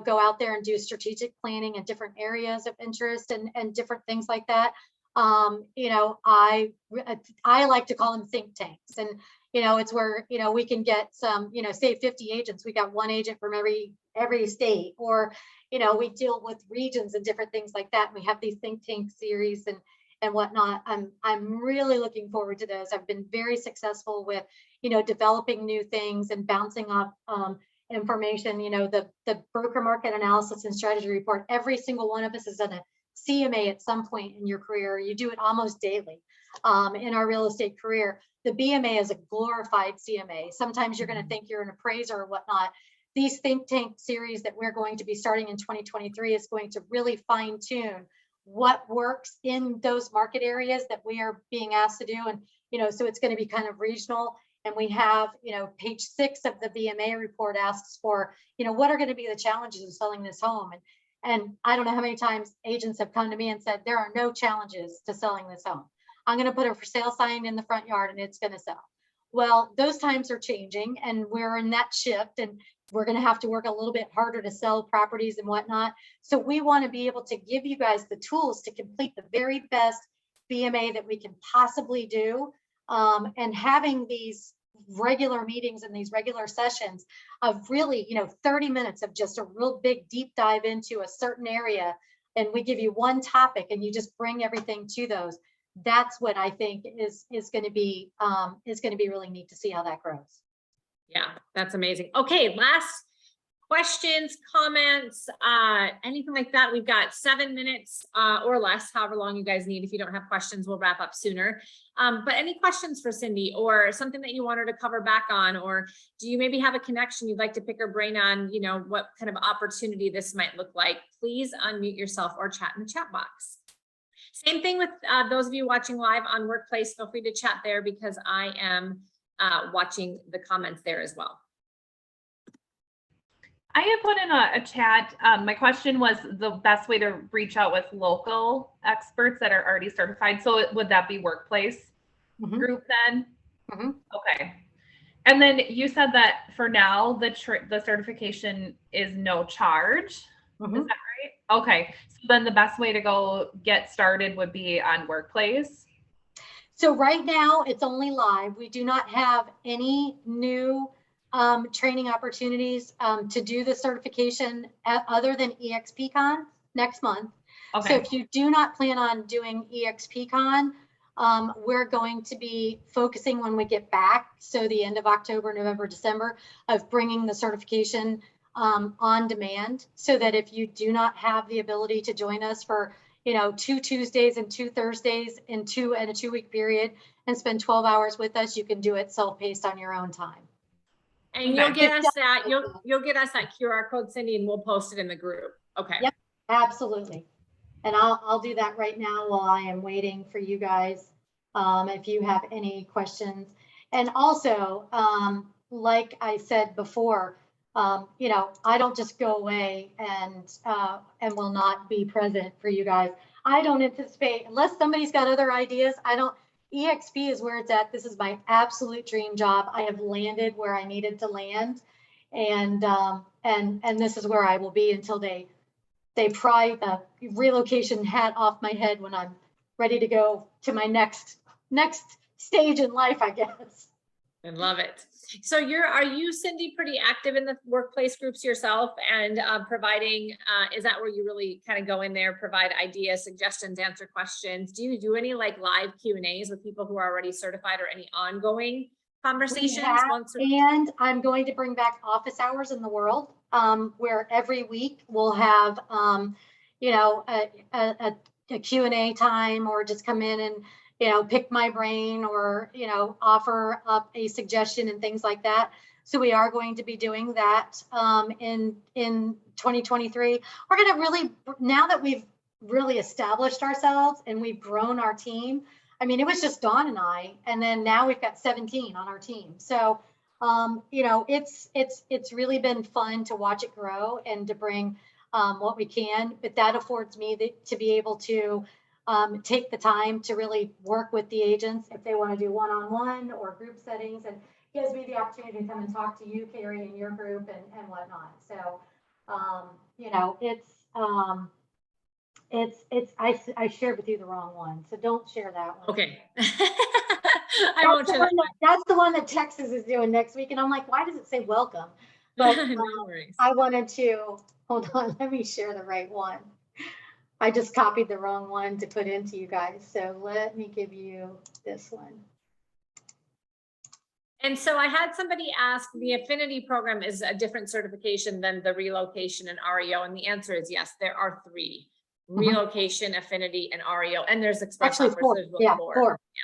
go out there and do strategic planning in different areas of interest and different things like that. I like to call them think tanks, and, it's where, we can get some, say 50 agents, we got one agent from every state, or, we deal with regions and different things like that. And we have these think tank series and whatnot. I'm really looking forward to those. I've been very successful with, developing new things and bouncing off information. The broker market analysis and strategy report, every single one of us has done a CMA at some point in your career. You do it almost daily in our real estate career. The BMA is a glorified CMA. Sometimes you're going to think you're an appraiser or whatnot. these think tank series that we're going to be starting in 2023 is going to really fine tune what works in those market areas that we are being asked to do. And, so it's going to be kind of regional. And we have, page 6 of the VMA report asks for, what are going to be the challenges of selling this home? And I don't know how many times agents have come to me and said, there are no challenges to selling this home. I'm going to put a for sale sign in the front yard and it's going to sell. Well, those times are changing and we're in that shift, and we're going to have to work a little bit harder to sell properties and whatnot. So we want to be able to give you guys the tools to complete the very best VMA that we can possibly do. And having these regular meetings and these regular sessions of really, 30 minutes of just a real big deep dive into a certain area. And we give you one topic and you just bring everything to those. That's what I think is going to be really neat to see how that grows. Yeah, that's amazing. Okay, last questions, comments, anything like that. We've got 7 minutes or less, however long you guys need. If you don't have questions, we'll wrap up sooner. But any questions for Cindy, or something that you want her to cover back on, or do you maybe have a connection you'd like to pick her brain on, what kind of opportunity this might look like? Please unmute yourself or chat in the chat box. Same thing with those of you watching live on Workplace. Feel free to chat there because I am watching the comments there as well. I had put in a chat. My question was the best way to reach out with local experts that are already certified. So would that be Workplace group then? Okay. And then you said that for now, the certification is no charge. Is that right? Okay. So then the best way to go get started would be on Workplace. So right now it's only live. We do not have any new training opportunities to do the certification other than eXpCon next month. Okay. So if you do not plan on doing eXpCon, we're going to be focusing when we get back, so the end of October, November, December, of bringing the certification on demand, so that if you do not have the ability to join us for 2 Tuesdays and 2 Thursdays in a 2-week period and spend 12 hours with us, you can do it self-paced on your own time. And you'll get us that you'll get us that QR code, Cindy, and we'll post it in the group. Okay. Yep, absolutely. And I'll do that right now while I am waiting for you guys. If you have any questions, and also, like I said before, I don't just go away and will not be present for you guys. I don't anticipate, unless somebody's got other ideas, eXp is where it's at. This is my absolute dream job. I have landed where I needed to land, and this is where I will be until they pry the relocation hat off my head when I'm ready to go to my next stage in life, I guess. I love it. So are you, Cindy, pretty active in the Workplace groups yourself, and providing, is that where you really kind of go in there, provide ideas, suggestions, answer questions? Do you do any like live Q&As with people who are already certified, or any ongoing conversations? And I'm going to bring back office hours in the world, where every week we'll have, a Q&A time, or just come in and pick my brain, or, offer up a suggestion and things like that. So we are going to be doing that in 2023. We're going to really, now that we've really established ourselves and we've grown our team. I mean, it was just Dawn and I, and then now we've got 17 on our team. So, it's really been fun to watch it grow and to bring what we can, but that affords me to be able to take the time to really work with the agents if they want to do one-on-one or group settings, and gives me the opportunity to come and talk to you, Carrie, and your group and whatnot. So, I shared with you the wrong one, so don't share that one. Okay. I won't share that one. That's the one that Texas is doing next week, and I'm like, why does it say welcome? But no worries. I wanted to, hold on, let me share the right one. I just copied the wrong one to put into you guys. So let me give you this one. And so I had somebody ask, the Affinity program is a different certification than the Relocation and REO. And the answer is yes, there are 3. Relocation, Affinity, and REO. And there's express offers. 4. Yeah,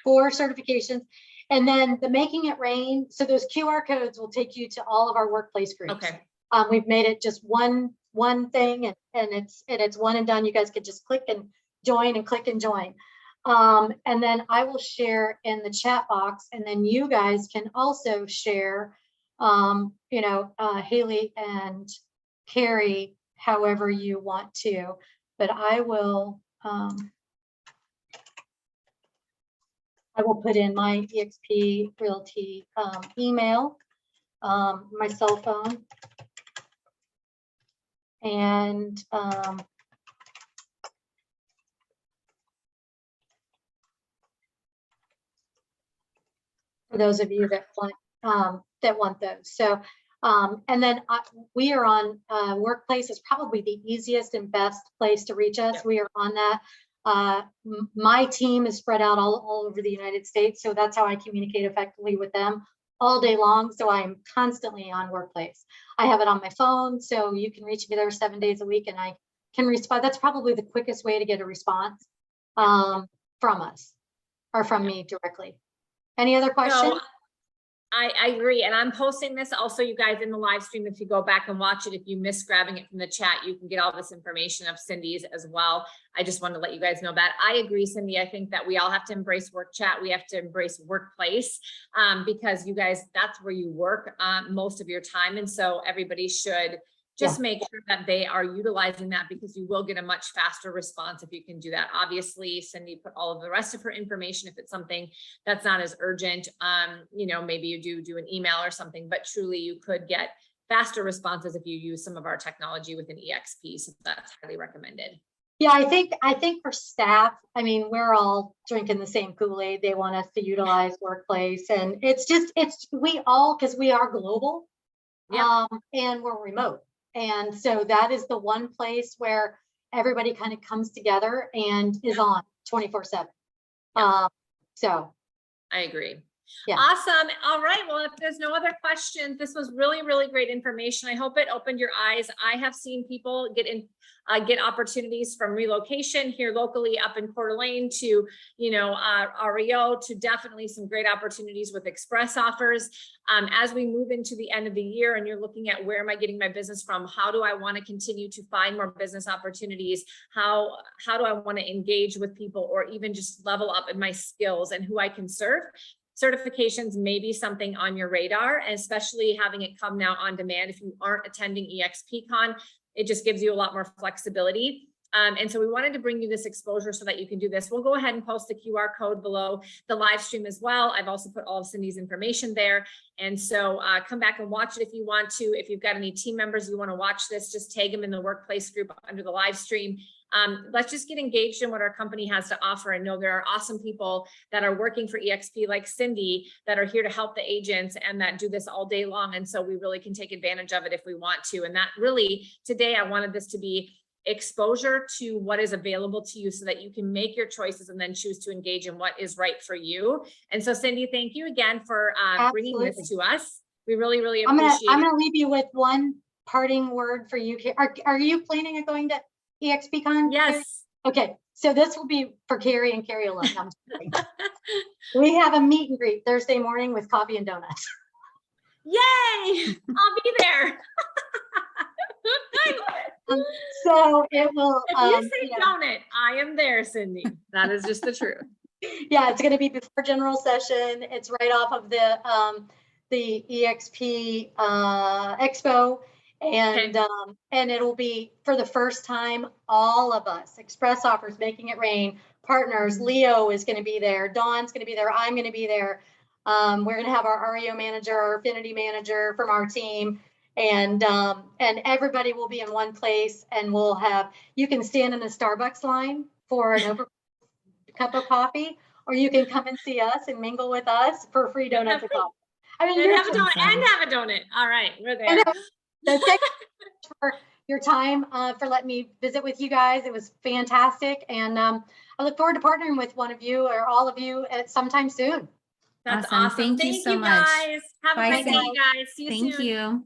4 certifications. And then the Making It Rain. So those QR codes will take you to all of our Workplace groups. Okay. We've made it just one thing, and it's one and done. You guys could just click and join and click and join. And then I will share in the chat box, and then you guys can also share, Haley and Carrie, however you want to, but I will put in my eXp Realty email, my cell phone, and for those of you that want those. So, and then we are on Workplace is probably the easiest and best place to reach us. Yep. We are on that. My team is spread out all over the United States, so that's how I communicate effectively with them all day long. So I'm constantly on Workplace. I have it on my phone, so you can reach me there 7 days a week, and I can respond. That's probably the quickest way to get a response from us or from me directly. Any other questions? No, I agree. And I'm posting this also, you guys, in the live stream. If you go back and watch it, if you miss grabbing it from the chat, you can get all this information of Cindy's as well. I just wanted to let you guys know that. I agree, Cindy. I think that we all have to embrace work chat. We have to embrace Workplace because you guys, that's where you work most of your time. And so everybody should just make sure that they are utilizing that, because you will get a much faster response if you can do that. Obviously, Cindy put all of the rest of her information if it's something that's not as urgent. Maybe you do an email or something, but truly you could get faster responses if you use some of our technology within eXp. So that's highly recommended. Yeah, I think for staff, I mean, we're all drinking the same Kool-Aid. They want us to utilize Workplace, and we all, because we are global, and we're remote. And so that is the one place where everybody kind of comes together and is on 24/7. So I agree. Yeah. Awesome. All right. Well, if there's no other questions, this was really, really great information. I hope it opened your eyes. I have seen people get opportunities from Relocation here locally up in Coeur d'Alene to, REO, to definitely some great opportunities with express offers. As we move into the end of the year and you're looking at where am I getting my business from? How do I want to continue to find more business opportunities? How do I want to engage with people, or even just level up in my skills and who I can serve? Certifications may be something on your radar, and especially having it come now on demand. If you aren't attending eXpCon, it just gives you a lot more flexibility. And so we wanted to bring you this exposure so that you can do this. We'll go ahead and post the QR code below the live stream as well. I've also put all of Cindy's information there. And so come back and watch it if you want to. If you've got any team members you want to watch this, just tag them in the Workplace group under the live stream. Let's just get engaged in what our company has to offer, and know there are awesome people that are working for eXp like Cindy that are here to help the agents and that do this all day long. And so we really can take advantage of it if we want to. And that really, today, I wanted this to be exposure to what is available to you so that you can make your choices and then choose to engage in what is right for you. And so Cindy, thank you again for bringing this to us. We really, really appreciate it. I'm going to leave you with one parting word for you. Are you planning on going to eXpCon? Yes. Okay, so this will be for Carrie and Carrie alone. I'm just kidding. We have a meet and greet Thursday morning with coffee and donuts. Yay! I'll be there. So it will. If you say donut, I am there, Cindy. That is just the truth. Yeah, it's going to be before general session. It's right off of the eXp Expo. And and it'll be for the first time, all of us, Express Offers, Making It Rain, partners. Leo is going to be there. Dawn's going to be there. I'm going to be there. We're going to have our REO manager, our affinity manager from our team, and everybody will be in one place. And you can stand in the Starbucks line for an over cup of coffee, or you can come and see us and mingle with us for free donuts and coffee. I mean, have a donut. All right, we're there. So thank you for your time, for letting me visit with you guys. It was fantastic. And I look forward to partnering with one of you or all of you at sometime soon. That's awesome. Thank you so much. Guys. Have a great day, guys. See you soon. Thank you.